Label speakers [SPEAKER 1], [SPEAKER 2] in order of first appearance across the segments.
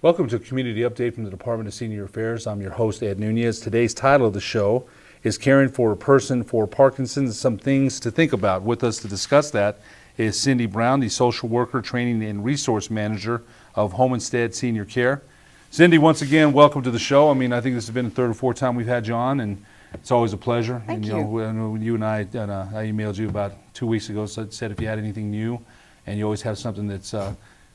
[SPEAKER 1] Welcome to a community update from the Department of Senior Affairs. I'm your host, Ed Nunez. Today's title of the show is Caring for a Person for Parkinson's, Some Things to Think About. With us to discuss that is Cindy Brown, the Social Worker, Training and Resource Manager of Home Instead Senior Care. Cindy, once again, welcome to the show. I think this has been the third or fourth time we've had you on, and it's always a pleasure.
[SPEAKER 2] Thank
[SPEAKER 1] you. When you and I emailed you about 2 weeks ago, so said if you had anything new, and you always have something that's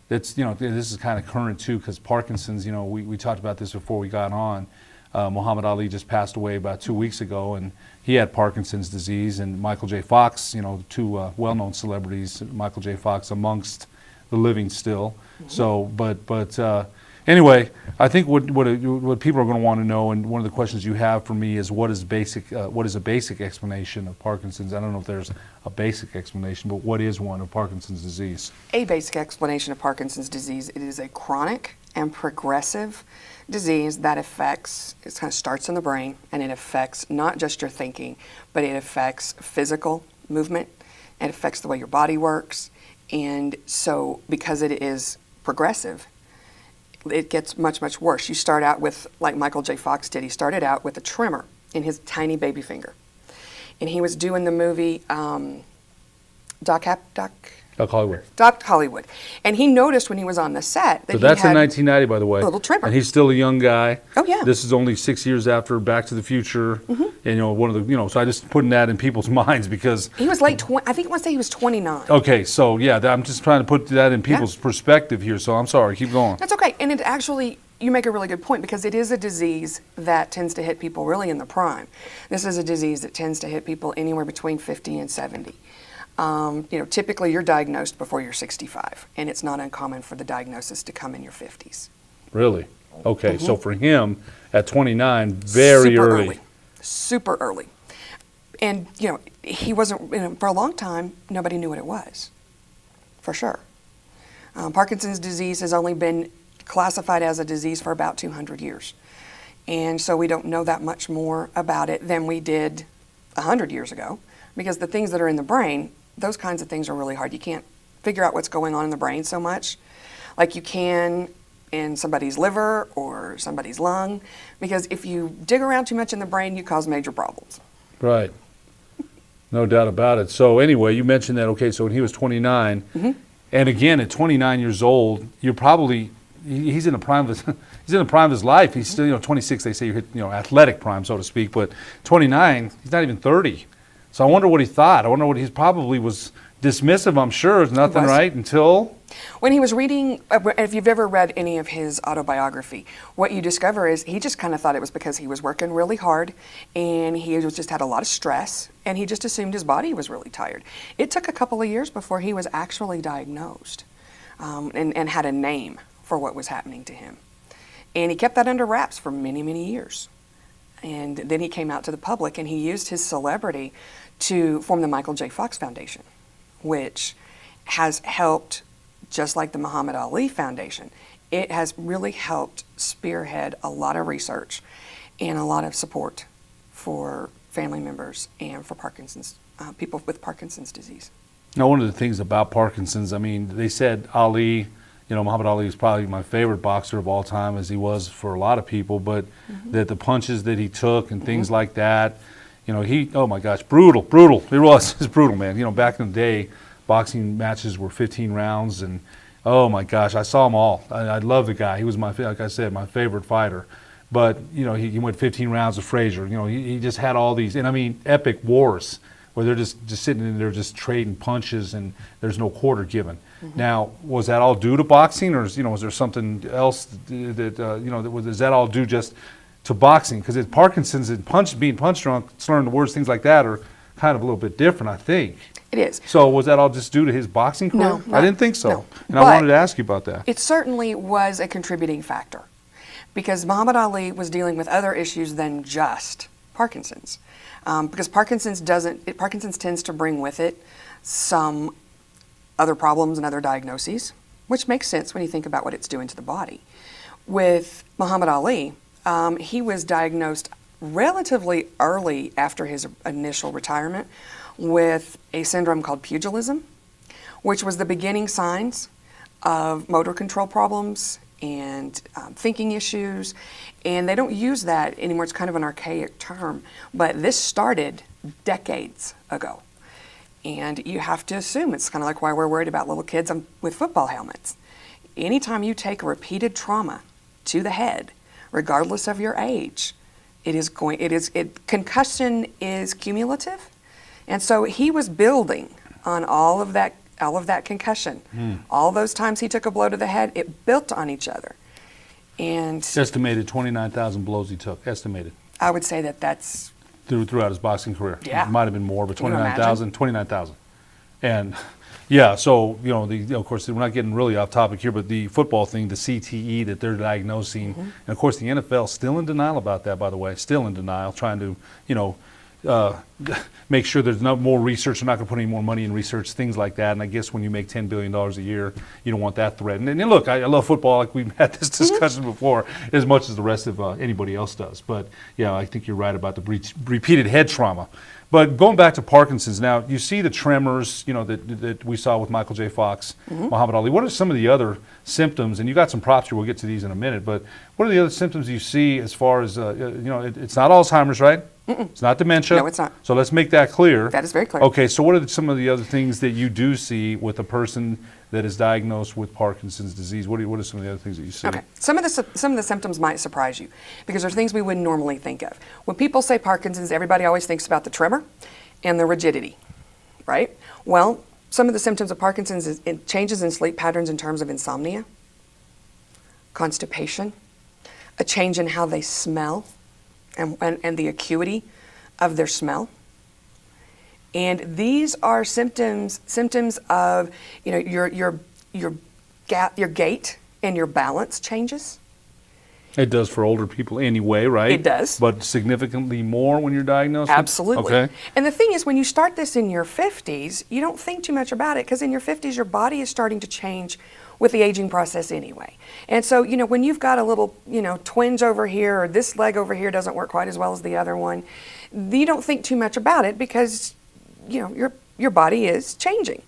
[SPEAKER 1] this is kind of current too, because Parkinson's, we talked about this before we got on. Muhammad Ali just passed away about 2 weeks ago, and he had Parkinson's disease, and Michael J. Fox, two well-known celebrities, Michael J. Fox amongst the living still. Mm-hmm. So, anyway, I think what people are going to want to know, and one of the questions you have for me is what is a basic explanation of Parkinson's? I don't know if there's a basic explanation, but what is one of Parkinson's disease?
[SPEAKER 2] A basic explanation of Parkinson's disease, it is a chronic and progressive disease that affects, it kind of starts in the brain, and it affects not just your thinking, but it affects physical movement, it affects the way your body works, and so because it is progressive, it gets much, much worse. You start out with, like Michael J. Fox did, he started out with a tremor in his tiny baby finger. And he was doing the movie Doc Hollywood. And he noticed when he was on the set that
[SPEAKER 1] so that's
[SPEAKER 2] he had
[SPEAKER 1] in 1990, by the way.
[SPEAKER 2] A little tremor.
[SPEAKER 1] And he's still a young guy.
[SPEAKER 2] Oh, yeah.
[SPEAKER 1] This is only 6 years after Back to the Future. Mm-hmm. And, one of the, so I just putting that in people's minds because...
[SPEAKER 2] He was late, I think I want to say he was 29.
[SPEAKER 1] Okay, so yeah, I'm just trying to put that in people's perspective here, so I'm sorry, keep going.
[SPEAKER 2] That's okay, and it actually, you make a really good point because it is a disease that tends to hit people really in the prime. This is a disease that tends to hit people anywhere between 50 and 70. Typically you're diagnosed before you're 65, and it's not uncommon for the diagnosis to come in your 50s.
[SPEAKER 1] Really? Okay, so for him, at 29, very early.
[SPEAKER 2] Super early. And, he wasn't, for a long time, nobody knew what it was, for sure. Parkinson's disease has only been classified as a disease for about 200 years. And so we don't know that much more about it than we did 100 years ago, because the things that are in the brain, those kinds of things are really hard. You can't figure out what's going on in the brain so much like you can in somebody's liver or somebody's lung, because if you dig around too much in the brain, you cause major problems. Right.
[SPEAKER 1] No doubt about it. So anyway, you mentioned that, okay, so when he was 29, mm-hmm. and again, at 29 years old, you're probably, he's in the prime of his life. He's still, 26, they say you hit, athletic prime, so to speak, but 29, he's not even 30. So I wonder what he thought. I wonder what he probably was dismissive, I'm sure. There's nothing right until...
[SPEAKER 2] When he was reading, if you've ever read any of his autobiography, what you discover is he just kind of thought it was because he was working really hard and he just had a lot of stress and he just assumed his body was really tired. It took a couple of years before he was actually diagnosed and had a name for what was happening to him. And he kept that under wraps for many, many years. And then he came out to the public and he used his celebrity to form the Michael J. Fox Foundation, which has helped, just like the Muhammad Ali Foundation, it has really helped spearhead a lot of research and a lot of support for family members and for Parkinson's, people with Parkinson's disease.
[SPEAKER 1] Now, one of the things about Parkinson's, they said Ali, Muhammad Ali is probably my favorite boxer of all time, as he was for a lot of people, but mm-hmm. that the punches that he took and things mm-hmm. like that, oh my gosh, brutal. It was brutal, man. Back in the day, boxing matches were 15 rounds, and oh my gosh, I saw them all. I love the guy. He was like I said, my favorite fighter. But, he went 15 rounds with Frazier. He just had all these, and epic wars where they're just sitting in there just trading punches and there's no quarter given. Mm-hmm. Now, was that all due to boxing, or was there something else is that all due just to boxing? Because Parkinson's and being punch drunk, slurring the words, things like that are kind of a little bit different, I think.
[SPEAKER 2] It is.
[SPEAKER 1] So was that all just due to his boxing career?
[SPEAKER 2] No.
[SPEAKER 1] I didn't think so.
[SPEAKER 2] No.
[SPEAKER 1] And I wanted to ask you about that.
[SPEAKER 2] It certainly was a contributing factor because Muhammad Ali was dealing with other issues than just Parkinson's. Because Parkinson's tends to bring with it some other problems and other diagnoses, which makes sense when you think about what it's doing to the body. With Muhammad Ali, he was diagnosed relatively early after his initial retirement with a syndrome called pugilism, which was the beginning signs of motor control problems and thinking issues, and they don't use that anymore. It's kind of an archaic term, but this started decades ago. And you have to assume it's kind of like why we're worried about little kids with football helmets. Anytime you take a repeated trauma to the head, regardless of your age, concussion is cumulative. And so he was building on all of that concussion. All those times he took a blow to the head, it built on each other. And
[SPEAKER 1] Estimated 29,000 blows he took. Estimated.
[SPEAKER 2] I would say that's
[SPEAKER 1] Throughout his boxing career.
[SPEAKER 2] Yeah.
[SPEAKER 1] It might have been more, but
[SPEAKER 2] Can you imagine?
[SPEAKER 1] 29,000. And yeah, so, of course, we're not getting really off topic here, but the football thing, the CTE that they're diagnosing, and of course the NFL still in denial about that, by the way, still in denial, trying to, make sure there's no more research. They're not going to put any more money in research, things like that. And I guess when you make $10 billion a year, you don't want that threatened. And look, I love football, like we've had this discussion before, as much as the rest of anybody else does. But yeah, I think you're right about the repeated head trauma. But going back to Parkinson's, now you see the tremors, that we saw with Michael J. Fox, Muhammad Ali. What are some of the other symptoms? And you got some props here. We'll get to these in a minute. But what are the other symptoms you see as far as it's not Alzheimer's, right? It's not dementia.
[SPEAKER 2] No, it's not.
[SPEAKER 1] So let's make that clear.
[SPEAKER 2] That is very clear.
[SPEAKER 1] Okay, so what are some of the other things that you do see with a person that is diagnosed with Parkinson's disease? What are some of the other things that you see?
[SPEAKER 2] Okay, some of the symptoms might surprise you because they're things we wouldn't normally think of. When people say Parkinson's, everybody always thinks about the tremor and the rigidity, right? Well, some of the symptoms of Parkinson's is changes in sleep patterns in terms of insomnia, constipation, a change in how they smell, and the acuity of their smell. And these are symptoms of your gait and your balance changes.
[SPEAKER 1] It does for older people anyway, right?
[SPEAKER 2] It does.
[SPEAKER 1] But significantly more when you're diagnosed?
[SPEAKER 2] Absolutely.
[SPEAKER 1] Okay.
[SPEAKER 2] And the thing is, when you start this in your 50s, you don't think too much about it because in your 50s, your body is starting to change with the aging process anyway. And so, when you've got a little, twinge over here or this leg over here doesn't work quite as well as the other one, you don't think too much about it because, your body is changing.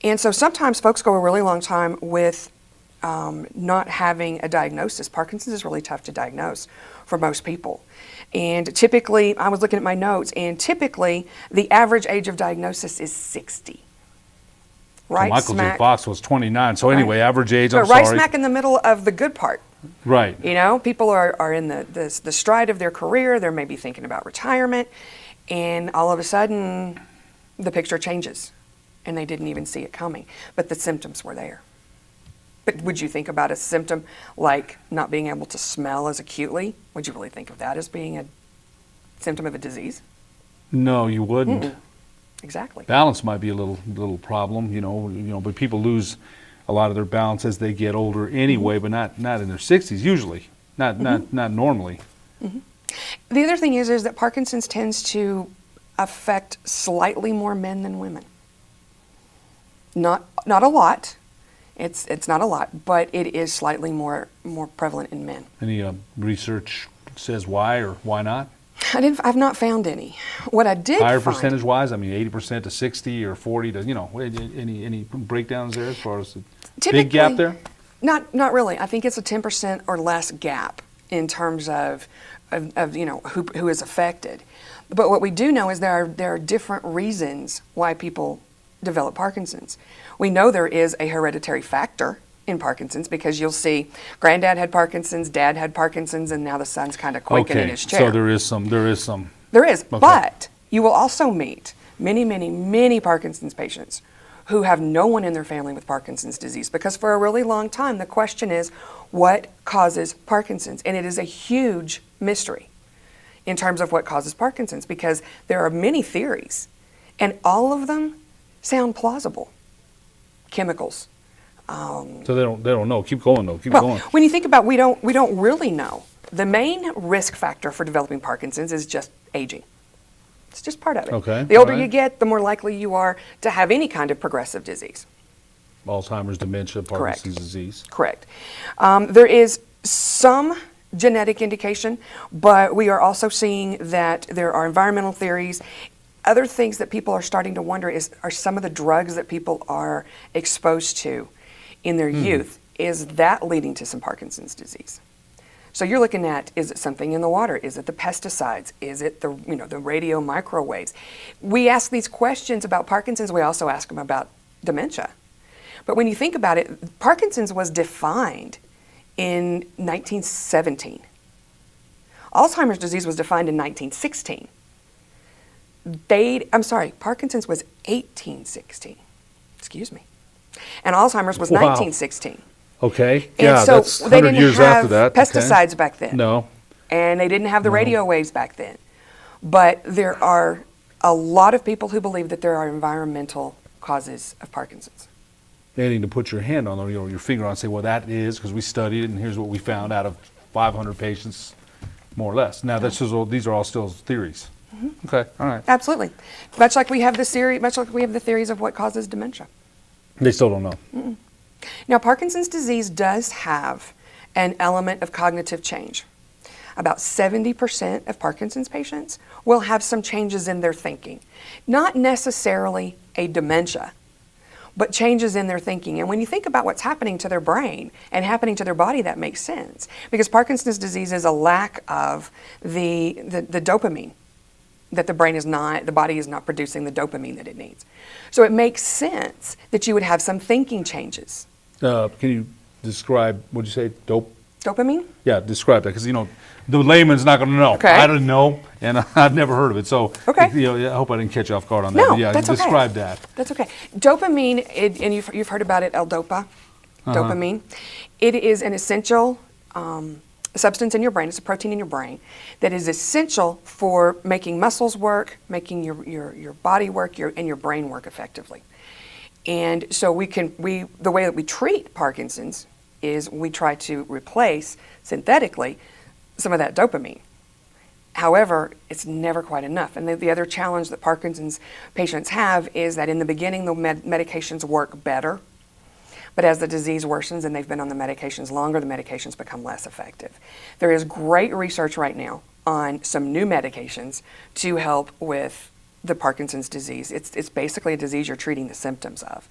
[SPEAKER 2] And so sometimes folks go a really long time with not having a diagnosis. Parkinson's is really tough to diagnose for most people. And typically, I was looking at my notes, and typically the average age of diagnosis is 60. Right,
[SPEAKER 1] Michael J. Fox was 29. So anyway, average age, I'm
[SPEAKER 2] right
[SPEAKER 1] sorry.
[SPEAKER 2] smack in the middle of the good part.
[SPEAKER 1] Right.
[SPEAKER 2] People are in the stride of their career. They're maybe thinking about retirement. And all of a sudden, the picture changes. And they didn't even see it coming. But the symptoms were there. But would you think about a symptom like not being able to smell as acutely? Would you really think of that as being a symptom of a disease?
[SPEAKER 1] No, you wouldn't.
[SPEAKER 2] Mm-mm. Exactly.
[SPEAKER 1] Balance might be a little problem, but people lose a lot of their balance as they get older anyway, but not in their 60s usually, not normally.
[SPEAKER 2] Mm-hmm. The other thing is that Parkinson's tends to affect slightly more men than women. Not a lot. It's not a lot, but it is slightly more prevalent in men.
[SPEAKER 1] Any research says why or why not?
[SPEAKER 2] I've not found any. What I did
[SPEAKER 1] Higher
[SPEAKER 2] find,
[SPEAKER 1] percentage-wise, 80% to 60 or 40 to, any breakdowns there as far as the big gap there?
[SPEAKER 2] Not really. I think it's a 10% or less gap in terms of who is affected. But what we do know is there are different reasons why people develop Parkinson's. We know there is a hereditary factor in Parkinson's because you'll see granddad had Parkinson's, dad had Parkinson's, and now the son's kind of quaking in his chair.
[SPEAKER 1] So there is some.
[SPEAKER 2] There is,
[SPEAKER 1] Okay.
[SPEAKER 2] but you will also meet many Parkinson's patients who have no one in their family with Parkinson's disease because for a really long time the question is what causes Parkinson's, and it is a huge mystery in terms of what causes Parkinson's because there are many theories and all of them sound plausible. Chemicals.
[SPEAKER 1] So they don't know. Keep going though. Keep going.
[SPEAKER 2] When you think about we don't really know. The main risk factor for developing Parkinson's is just aging. It's just part of it.
[SPEAKER 1] Okay.
[SPEAKER 2] The older
[SPEAKER 1] all right.
[SPEAKER 2] you get, the more likely you are to have any kind of progressive disease.
[SPEAKER 1] Alzheimer's, dementia, Parkinson's disease.
[SPEAKER 2] Correct. There is some genetic indication, but we are also seeing that there are environmental theories. Other things that people are starting to wonder are some of the drugs that people are exposed to in their youth is that leading to some Parkinson's disease? So you're looking at, is it something in the water? Is it the pesticides? Is it the, the radio microwaves? We ask these questions about Parkinson's. We also ask them about dementia. But when you think about it, Parkinson's was defined in 1917. Alzheimer's disease was defined in 1916. Parkinson's was 1816. Excuse me. And Alzheimer's was
[SPEAKER 1] Wow.
[SPEAKER 2] 1916.
[SPEAKER 1] Okay.
[SPEAKER 2] And
[SPEAKER 1] Yeah,
[SPEAKER 2] so
[SPEAKER 1] that's
[SPEAKER 2] they
[SPEAKER 1] 100
[SPEAKER 2] didn't
[SPEAKER 1] years
[SPEAKER 2] have
[SPEAKER 1] after that.
[SPEAKER 2] pesticides back then.
[SPEAKER 1] No.
[SPEAKER 2] And they didn't have the radio waves back then. But there are a lot of people who believe that there are environmental causes of Parkinson's.
[SPEAKER 1] Anything to put your hand on, your finger on, and say, well, that is because we studied it, and here's what we found out of 500 patients, more or less. Now, these are all still theories. Mm-hmm. Okay, all right.
[SPEAKER 2] Absolutely. Much like we have the theories of what causes dementia.
[SPEAKER 1] They still don't know.
[SPEAKER 2] Mm-mm. Now, Parkinson's disease does have an element of cognitive change. About 70% of Parkinson's patients will have some changes in their thinking. Not necessarily a dementia, but changes in their thinking. And when you think about what's happening to their brain and happening to their body, that makes sense. Because Parkinson's disease is a lack of the dopamine that the body is not producing the dopamine that it needs. So it makes sense that you would have some thinking changes.
[SPEAKER 1] Can you describe, what'd you say,
[SPEAKER 2] Dopamine?
[SPEAKER 1] Yeah, describe that, because, the layman's not going to know.
[SPEAKER 2] Okay.
[SPEAKER 1] I didn't know, and I'd never heard of it. So,
[SPEAKER 2] Okay.
[SPEAKER 1] I hope I didn't catch you off guard on that.
[SPEAKER 2] No,
[SPEAKER 1] But yeah,
[SPEAKER 2] that's okay.
[SPEAKER 1] describe that.
[SPEAKER 2] That's okay. Dopamine, and you've heard about it, L-Dopa, dopamine. It is an essential substance in your brain. It's a protein in your brain that is essential for making muscles work, making your body work, and your brain work effectively. And so the way that we treat Parkinson's is we try to replace synthetically some of that dopamine. However, it's never quite enough. And the other challenge that Parkinson's patients have is that in the beginning, the medications work better. But as the disease worsens and they've been on the medications longer, the medications become less effective. There is great research right now on some new medications to help with the Parkinson's disease. It's basically a disease you're treating the symptoms of.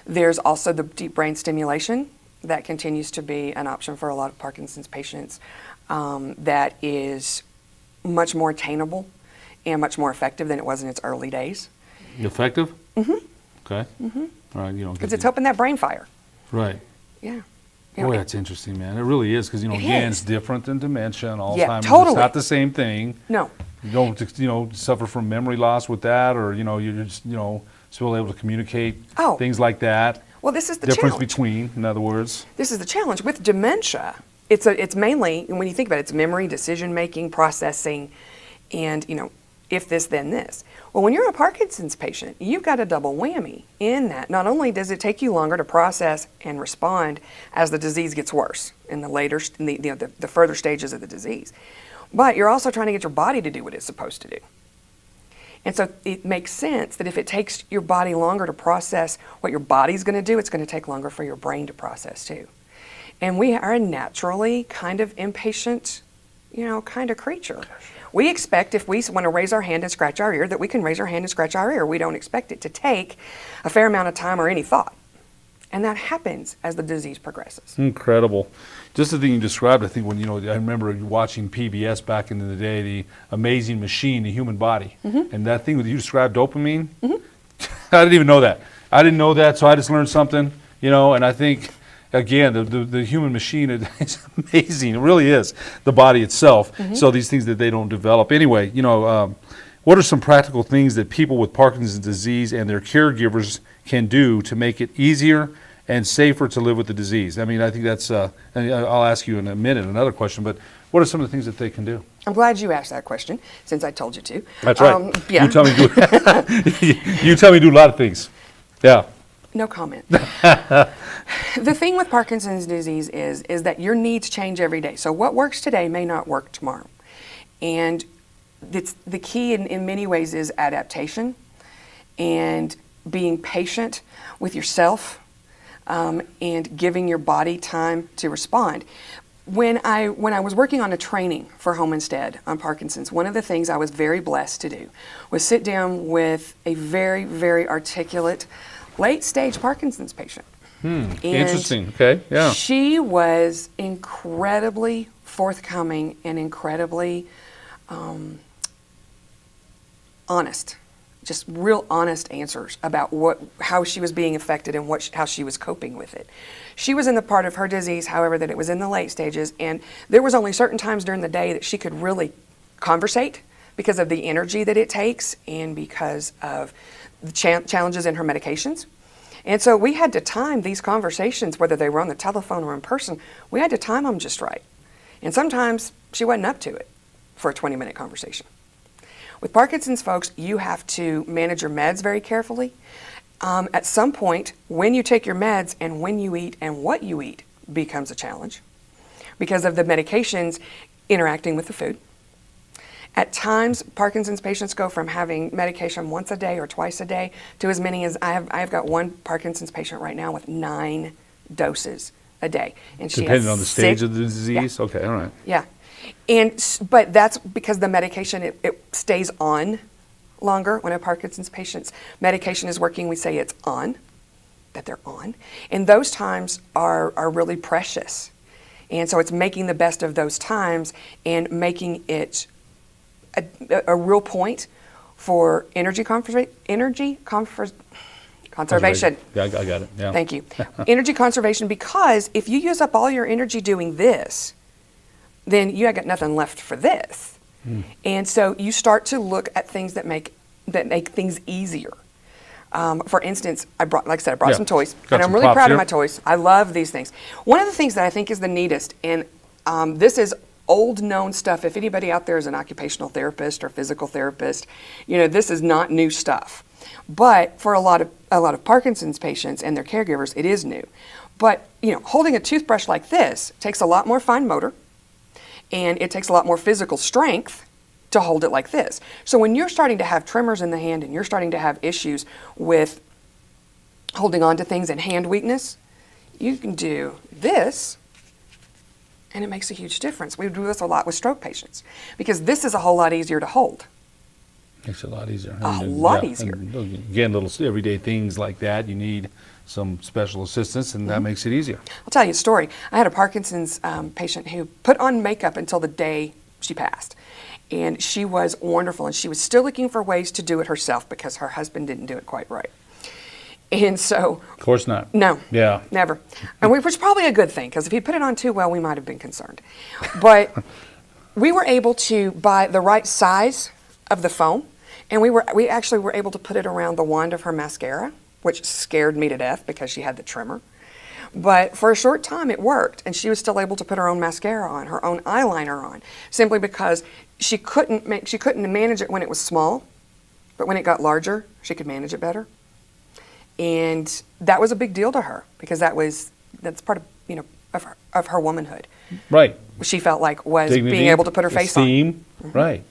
[SPEAKER 2] There's also the deep brain stimulation that continues to be an option for a lot of Parkinson's patients that is much more attainable and much more effective than it was in its early days.
[SPEAKER 1] Effective? Mm-hmm. Okay. Mm-hmm. All right,
[SPEAKER 2] Because it's helping that brain fire.
[SPEAKER 1] Right.
[SPEAKER 2] Yeah.
[SPEAKER 1] Boy, that's interesting, man. It really is, because, again, it's different than dementia and Alzheimer's.
[SPEAKER 2] Yeah, totally.
[SPEAKER 1] It's not the same thing.
[SPEAKER 2] No.
[SPEAKER 1] You don't, suffer from memory loss with that, or, you're just, still able to communicate, things like that.
[SPEAKER 2] Well, this is the
[SPEAKER 1] difference
[SPEAKER 2] challenge.
[SPEAKER 1] between, in other words.
[SPEAKER 2] This is the challenge. With dementia, it's mainly, when you think about it, it's memory, decision-making, processing, and, if this, then this. Well, when you're a Parkinson's patient, you've got a double whammy in that. Not only does it take you longer to process and respond as the disease gets worse in the further stages of the disease, but you're also trying to get your body to do what it's supposed to do. And so it makes sense that if it takes your body longer to process what your body's going to do, it's going to take longer for your brain to process too. And we are a naturally kind of impatient, kind of creature. We expect if we want to raise our hand and scratch our ear that we can raise our hand and scratch our ear. We don't expect it to take a fair amount of time or any thought. And that happens as the disease progresses.
[SPEAKER 1] Incredible. Just the thing you described, I think when, I remember watching PBS back in the day, the amazing machine, the human body. Mm-hmm. And that thing that you described, dopamine, mm-hmm. I didn't even know that. I didn't know that, so I just learned something, and I think, again, the human machine is amazing. It really is, the body itself. Mm-hmm. So these things that they don't develop. Anyway, what are some practical things that people with Parkinson's disease and their caregivers can do to make it easier and safer to live with the disease? I mean, I think that's, and I'll ask you in a minute another question, but what are some of the things that they can do?
[SPEAKER 2] I'm glad you asked that question, since I told you to.
[SPEAKER 1] That's right.
[SPEAKER 2] Yeah.
[SPEAKER 1] You tell me to do a lot of things. Yeah.
[SPEAKER 2] No comment. The thing with Parkinson's disease is that your needs change every day. So what works today may not work tomorrow. And the key in many ways is adaptation and being patient with yourself and giving your body time to respond. When I was working on a training for Home Instead on Parkinson's, one of the things I was very blessed to do was sit down with a very, very articulate late-stage Parkinson's patient. And
[SPEAKER 1] Interesting. Okay. Yeah.
[SPEAKER 2] she was incredibly forthcoming and incredibly honest, just real honest answers about how she was being affected and how she was coping with it. She was in the part of her disease, however, that it was in the late stages, and there was only certain times during the day that she could really conversate because of the energy that it takes and because of the challenges in her medications. And so we had to time these conversations, whether they were on the telephone or in person, we had to time them just right. And sometimes she wasn't up to it for a 20-minute conversation. With Parkinson's folks, you have to manage your meds very carefully. At some point, when you take your meds and when you eat and what you eat becomes a challenge because of the medications interacting with the food. At times, Parkinson's patients go from having medication once a day or twice a day to as many as I've got one Parkinson's patient right now with 9 doses a day. And she
[SPEAKER 1] Depending
[SPEAKER 2] has
[SPEAKER 1] on the stage
[SPEAKER 2] 6
[SPEAKER 1] of the disease?
[SPEAKER 2] Yeah.
[SPEAKER 1] Okay, all right.
[SPEAKER 2] Yeah. But that's because the medication, it stays on longer. When a Parkinson's patient's medication is working, we say it's on, that they're on. And those times are really precious. And so it's making the best of those times and making it a real point for energy conservation.
[SPEAKER 1] Yeah, I got it. Yeah.
[SPEAKER 2] Thank you. Energy conservation, because if you use up all your energy doing this, then you got nothing left for this. And so you start to look at things that make things easier. For instance, I brought some toys,
[SPEAKER 1] Got
[SPEAKER 2] and I'm
[SPEAKER 1] some
[SPEAKER 2] really
[SPEAKER 1] props
[SPEAKER 2] proud
[SPEAKER 1] here.
[SPEAKER 2] of my toys. I love these things. One of the things that I think is the neatest, and this is old known stuff. If anybody out there is an occupational therapist or physical therapist, this is not new stuff. But for a lot of Parkinson's patients and their caregivers, it is new. But holding a toothbrush like this takes a lot more fine motor, and it takes a lot more physical strength to hold it like this. So when you're starting to have tremors in the hand and you're starting to have issues with holding on to things and hand weakness, you can do this, and it makes a huge difference. We do this a lot with stroke patients because this is a whole lot easier to hold.
[SPEAKER 1] Makes it a lot easier.
[SPEAKER 2] A lot easier.
[SPEAKER 1] And again, little everyday things like that, you need some special assistance, and that makes it easier.
[SPEAKER 2] I'll tell you a story. I had a Parkinson's patient who put on makeup until the day she passed. And she was wonderful, and she was still looking for ways to do it herself because her husband didn't do it quite right. And so...
[SPEAKER 1] Of course not.
[SPEAKER 2] No.
[SPEAKER 1] Yeah.
[SPEAKER 2] Never. And which was probably a good thing, because if he put it on too well, we might have been concerned. But we were able to buy the right size of the foam, and we actually were able to put it around the wand of her mascara, which scared me to death because she had the tremor. But for a short time it worked, and she was still able to put her own mascara on, her own eyeliner on, simply because she couldn't manage it when it was small, but when it got larger, she could manage it better. And that was a big deal to her because that's part of of her womanhood.
[SPEAKER 1] Right.
[SPEAKER 2] She felt like was
[SPEAKER 1] Dignity,
[SPEAKER 2] being able to put her face on.
[SPEAKER 1] esteem. Right.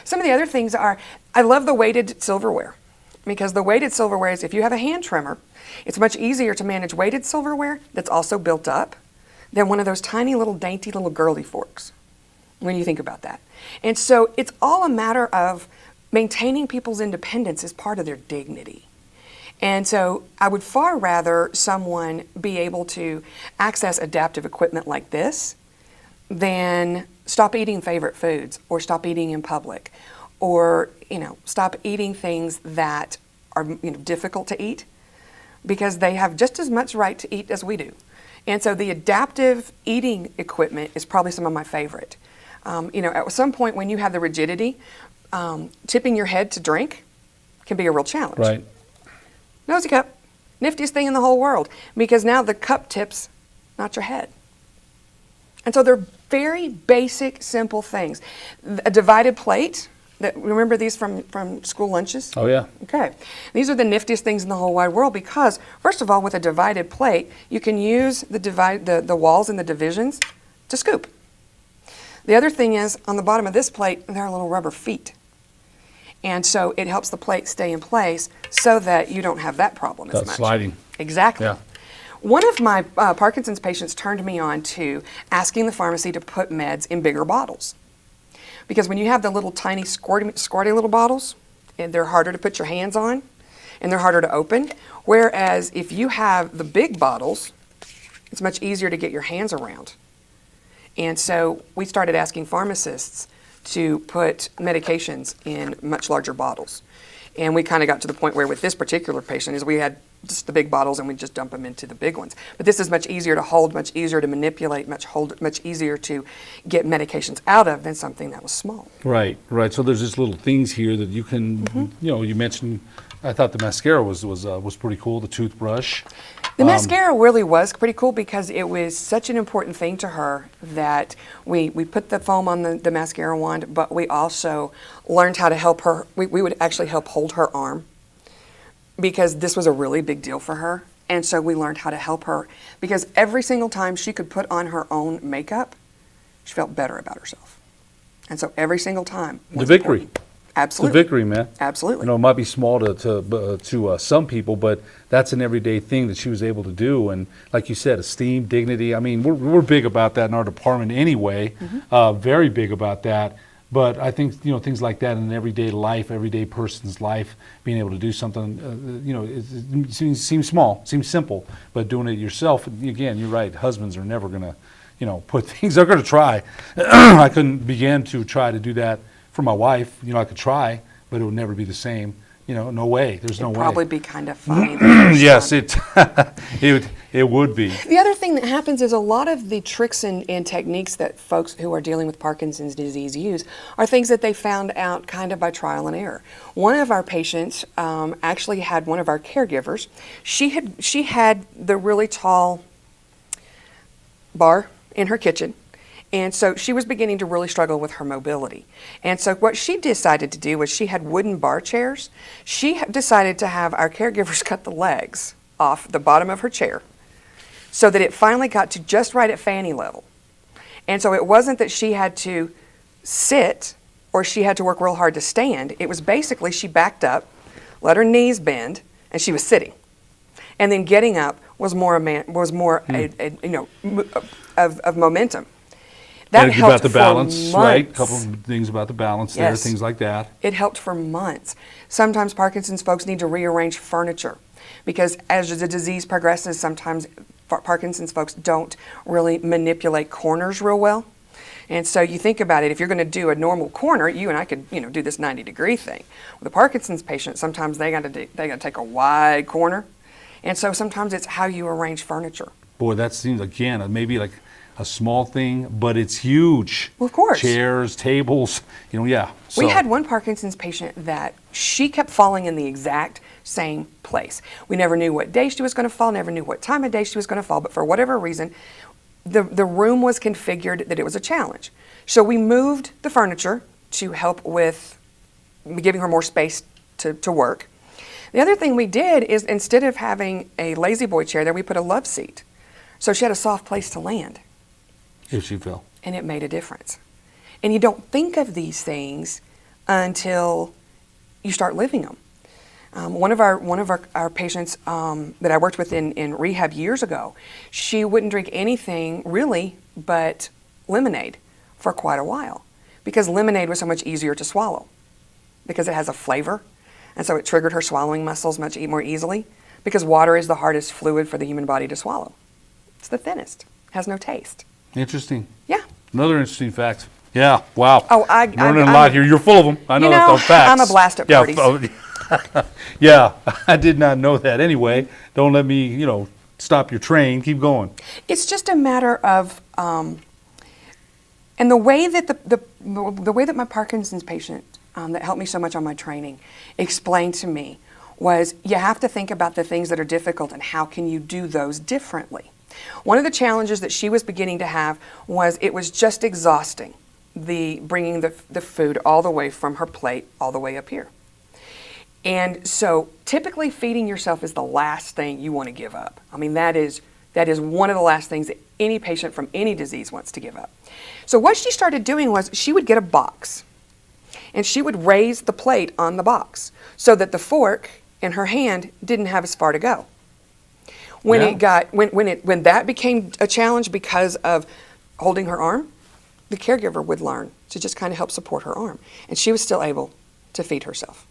[SPEAKER 2] Some of the other things are, I love the weighted silverware, because the weighted silverware is, if you have a hand tremor, it's much easier to manage weighted silverware that's also built up than one of those tiny little dainty little girly forks, when you think about that. And so it's all a matter of maintaining people's independence as part of their dignity. And so I would far rather someone be able to access adaptive equipment like this than stop eating favorite foods or stop eating in public or stop eating things that are difficult to eat, because they have just as much right to eat as we do. And so the adaptive eating equipment is probably some of my favorite. At some point when you have the rigidity, tipping your head to drink can be a real challenge.
[SPEAKER 1] Right.
[SPEAKER 2] Nosy cup, niftiest thing in the whole world, because now the cup tips, not your head. And so they're very basic, simple things. A divided plate, remember these from school lunches?
[SPEAKER 1] Oh, yeah.
[SPEAKER 2] Okay. These are the niftiest things in the whole wide world because, first of all, with a divided plate, you can use the walls and the divisions to scoop. The other thing is, on the bottom of this plate, there are little rubber feet. And so it helps the plate stay in place so that you don't have that problem as
[SPEAKER 1] That's
[SPEAKER 2] much.
[SPEAKER 1] sliding.
[SPEAKER 2] Exactly.
[SPEAKER 1] Yeah.
[SPEAKER 2] One of my Parkinson's patients turned me on to asking the pharmacy to put meds in bigger bottles. Because when you have the little tiny squirty little bottles, and they're harder to put your hands on, and they're harder to open. Whereas if you have the big bottles, it's much easier to get your hands around. And so we started asking pharmacists to put medications in much larger bottles. And we kind of got to the point where with this particular patient is we had just the big bottles and we just dump them into the big ones. But this is much easier to hold, much easier to manipulate, much easier to get medications out of than something that was small.
[SPEAKER 1] Right, right. So there's just little things here that you can, you know, you mentioned, I thought the mascara was pretty cool, the toothbrush.
[SPEAKER 2] The mascara really was pretty cool because it was such an important thing to her that we put the foam on the mascara wand, but we also learned how to help her. We would actually help hold her arm because this was a really big deal for her. And so we learned how to help her because every single time she could put on her own makeup, she felt better about herself. And so every single time was
[SPEAKER 1] The victory.
[SPEAKER 2] important. Absolutely.
[SPEAKER 1] It's a victory, man.
[SPEAKER 2] Absolutely.
[SPEAKER 1] You know, it might be small to some people, but that's an everyday thing that she was able to do. And like you said, esteem, dignity. I mean, we're big about that in our department anyway. Very big about that. But I think, you know, things like that in everyday life, everyday person's life, being able to do something, you know, it seems small, seems simple, but doing it yourself, again, you're right, husbands are never going to, you know, put things, they're going to try. I couldn't begin to try to do that for my wife. You know, I could try, but it would never be the same. You know, no way. There's no way.
[SPEAKER 2] Probably be kind of funny. the first
[SPEAKER 1] Yes,
[SPEAKER 2] time.
[SPEAKER 1] it would be.
[SPEAKER 2] The other thing that happens is a lot of the tricks and techniques that folks who are dealing with Parkinson's disease use are things that they found out kind of by trial and error. One of our patients actually had one of our caregivers. She had the really tall bar in her kitchen. And so she was beginning to really struggle with her mobility. And so what she decided to do was she had wooden bar chairs. She decided to have our caregivers cut the legs off the bottom of her chair so that it finally got to just right at fanny level. And so it wasn't that she had to sit or she had to work real hard to stand. It was basically she backed up, let her knees bend, and she was sitting. And then getting up was more of momentum. That
[SPEAKER 1] And
[SPEAKER 2] helped
[SPEAKER 1] about the
[SPEAKER 2] for
[SPEAKER 1] balance, right? A
[SPEAKER 2] months.
[SPEAKER 1] couple of things about the balance there,
[SPEAKER 2] Yes.
[SPEAKER 1] things like that.
[SPEAKER 2] It helped for months. Sometimes Parkinson's folks need to rearrange furniture because as the disease progresses, sometimes Parkinson's folks don't really manipulate corners real well. And so you think about it, if you're going to do a normal corner, you and I could, you know, do this 90-degree thing. With a Parkinson's patient, sometimes they got to take a wide corner. And so sometimes it's how you arrange furniture.
[SPEAKER 1] Boy, that seems, again, maybe like a small thing, but it's huge.
[SPEAKER 2] Well, of course.
[SPEAKER 1] Chairs, tables, you know, yeah.
[SPEAKER 2] We
[SPEAKER 1] So-
[SPEAKER 2] had one Parkinson's patient that she kept falling in the exact same place. We never knew what day she was going to fall, never knew what time of day she was going to fall, but for whatever reason, the room was configured that it was a challenge. So we moved the furniture to help with giving her more space to work. The other thing we did is instead of having a lazy boy chair there, we put a love seat. So she had a soft place to land.
[SPEAKER 1] If she fell.
[SPEAKER 2] And it made a difference. And you don't think of these things until you start living them. One of our patients that I worked with in rehab years ago, she wouldn't drink anything really but lemonade for quite a while because lemonade was so much easier to swallow because it has a flavor, and so it triggered her swallowing muscles much more easily because water is the hardest fluid for the human body to swallow. It's the thinnest, has no taste.
[SPEAKER 1] Interesting.
[SPEAKER 2] Yeah.
[SPEAKER 1] Another interesting fact. Yeah, wow.
[SPEAKER 2] Oh,
[SPEAKER 1] learning a lot here. You're full of them. I know,
[SPEAKER 2] You
[SPEAKER 1] that's
[SPEAKER 2] know,
[SPEAKER 1] all facts.
[SPEAKER 2] I'm a blast at parties.
[SPEAKER 1] Yeah, I did not know that. Anyway, don't let me, you know, stop your train. Keep going.
[SPEAKER 2] It's just a matter of, and the way that the way that my Parkinson's patient that helped me so much on my training explained to me was you have to think about the things that are difficult and how can you do those differently. One of the challenges that she was beginning to have was it was just exhausting, bringing the food all the way from her plate all the way up here. And so typically feeding yourself is the last thing you want to give up. I mean, that is one of the last things that any patient from any disease wants to give up. So what she started doing was she would get a box and she would raise the plate on the box so that the fork in her hand didn't have as far to go. When that became a challenge because of holding her arm, the caregiver would learn to just kind of help support her arm. And she was still able to feed herself.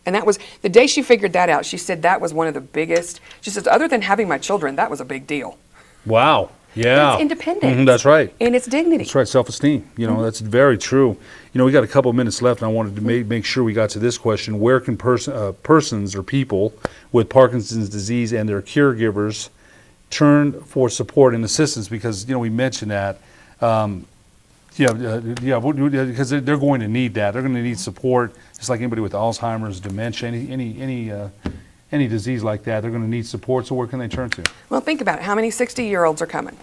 [SPEAKER 2] And that was, the day she figured that out, she said that was one of the biggest, she says, other than having my children, that was a big deal.
[SPEAKER 1] Wow. Yeah.
[SPEAKER 2] It's independence.
[SPEAKER 1] That's right.
[SPEAKER 2] And it's dignity.
[SPEAKER 1] That's right, self-esteem. You know, that's very true. You know, we got a couple of minutes left, and I wanted to make sure we got to this question. Where can persons or people with Parkinson's disease and their caregivers turn for support and assistance? Because, you know, we mentioned that, because they're going to need that. They're going to need support, just like anybody with Alzheimer's, dementia, any disease like that. They're going to need support, so where can they turn to?
[SPEAKER 2] Well, think about it. How many 60-year-olds are coming?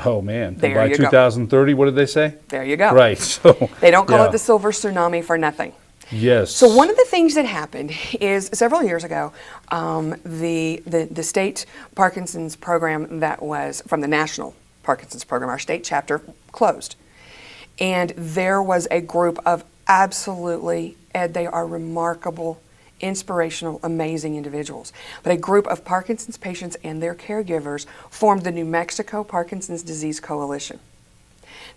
[SPEAKER 1] Oh, man.
[SPEAKER 2] There
[SPEAKER 1] By
[SPEAKER 2] you go.
[SPEAKER 1] 2030, what did they say?
[SPEAKER 2] There you go.
[SPEAKER 1] Right. So
[SPEAKER 2] They don't call
[SPEAKER 1] yeah.
[SPEAKER 2] it the silver tsunami for nothing.
[SPEAKER 1] Yes.
[SPEAKER 2] So one of the things that happened is several years ago, the state Parkinson's program that was from the National Parkinson's program, our state chapter, closed. And there was a group of absolutely, Ed, they are remarkable, inspirational, amazing individuals. But a group of Parkinson's patients and their caregivers formed the New Mexico Parkinson's Disease Coalition.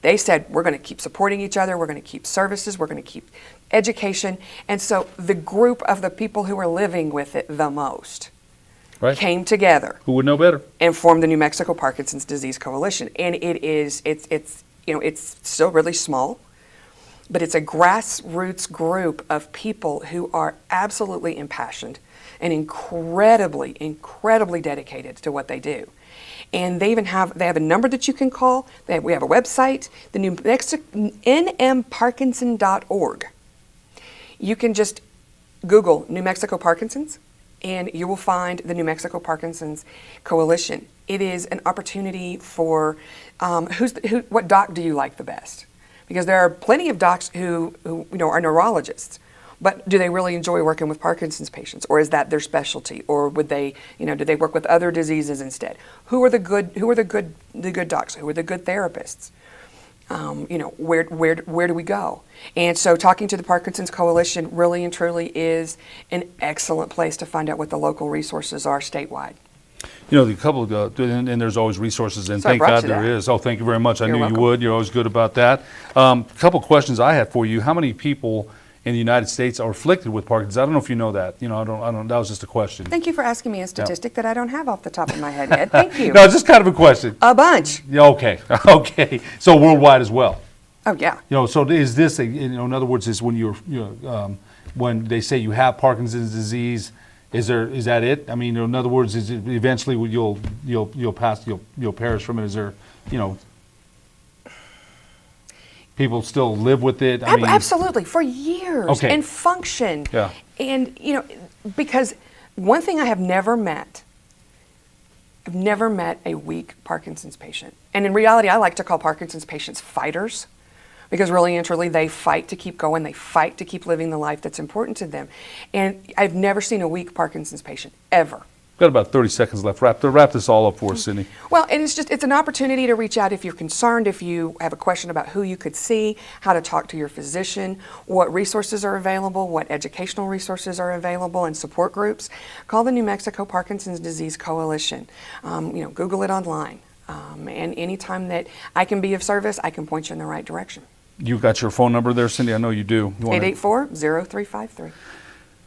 [SPEAKER 2] They said, we're going to keep supporting each other, we're going to keep services, we're going to keep education. And so the group of the people who were living with it the most came together.
[SPEAKER 1] Who would know better?
[SPEAKER 2] And formed the New Mexico Parkinson's Disease Coalition. And it's still really small, but it's a grassroots group of people who are absolutely impassioned and incredibly dedicated to what they do. And they have a number that you can call. We have a website, the New Mexico nmparkinson.org. You can just Google New Mexico Parkinson's, and you will find the New Mexico Parkinson's Coalition. It is an opportunity for what doc do you like the best? Because there are plenty of docs who are neurologists, but do they really enjoy working with Parkinson's patients, or is that their specialty, or would they, do they work with other diseases instead? Who are the good docs? Who are the good therapists? Where do we go? And so talking to the Parkinson's Coalition really and truly is an excellent place to find out what the local resources are statewide.
[SPEAKER 1] You know, the couple of, and there's always resources, and
[SPEAKER 2] So I
[SPEAKER 1] thank
[SPEAKER 2] brought
[SPEAKER 1] God
[SPEAKER 2] you
[SPEAKER 1] there
[SPEAKER 2] that.
[SPEAKER 1] is. Oh, thank you very much. I
[SPEAKER 2] You're
[SPEAKER 1] knew
[SPEAKER 2] welcome.
[SPEAKER 1] you would. You're always good about that. A couple questions I had for you. How many people in the United States are afflicted with Parkinson's? I don't know if you know that. I don't. That was just a question.
[SPEAKER 2] Thank you for asking me a statistic that I don't have off the top of my head, Ed. Thank you.
[SPEAKER 1] No, it's just kind of a question.
[SPEAKER 2] A bunch.
[SPEAKER 1] Yeah, okay. Okay. So worldwide as well.
[SPEAKER 2] Oh, yeah.
[SPEAKER 1] So is this in other words, is when when they say you have Parkinson's disease, is that it? I mean, in other words, is it eventually you'll perish from it? Is there, people still live with it? I mean,
[SPEAKER 2] Absolutely, for years,
[SPEAKER 1] Okay.
[SPEAKER 2] and function.
[SPEAKER 1] Yeah.
[SPEAKER 2] And, because one thing I've never met a weak Parkinson's patient. And in reality, I like to call Parkinson's patients fighters, because really and truly they fight to keep going, they fight to keep living the life that's important to them. And I've never seen a weak Parkinson's patient, ever.
[SPEAKER 1] Got about 30 seconds left. Wrap this all up for us, Cindy.
[SPEAKER 2] Well, and it's an opportunity to reach out if you're concerned, if you have a question about who you could see, how to talk to your physician, what resources are available, what educational resources are available, and support groups. Call the New Mexico Parkinson's Disease Coalition. Google it online. And anytime that I can be of service, I can point you in the right direction.
[SPEAKER 1] You got your phone number there, Cindy? I know you do.
[SPEAKER 2] 884-0353.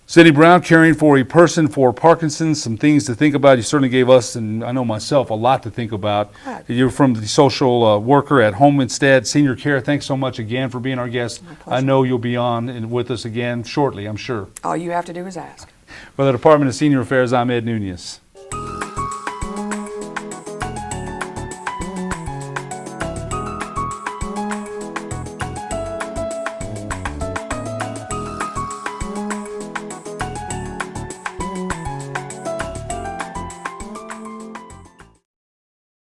[SPEAKER 1] Cindy Brown, caring for a person for Parkinson's, some things to think about. You certainly gave us, and I know myself, a lot to think about.
[SPEAKER 2] Good.
[SPEAKER 1] You're from the social worker at Home Instead Senior Care. Thanks so much again for being our guest.
[SPEAKER 2] My pleasure.
[SPEAKER 1] I know you'll be on and with us again shortly, I'm sure.
[SPEAKER 2] All you have to do is ask.
[SPEAKER 1] For the Department of Senior Affairs, I'm Ed Nunez.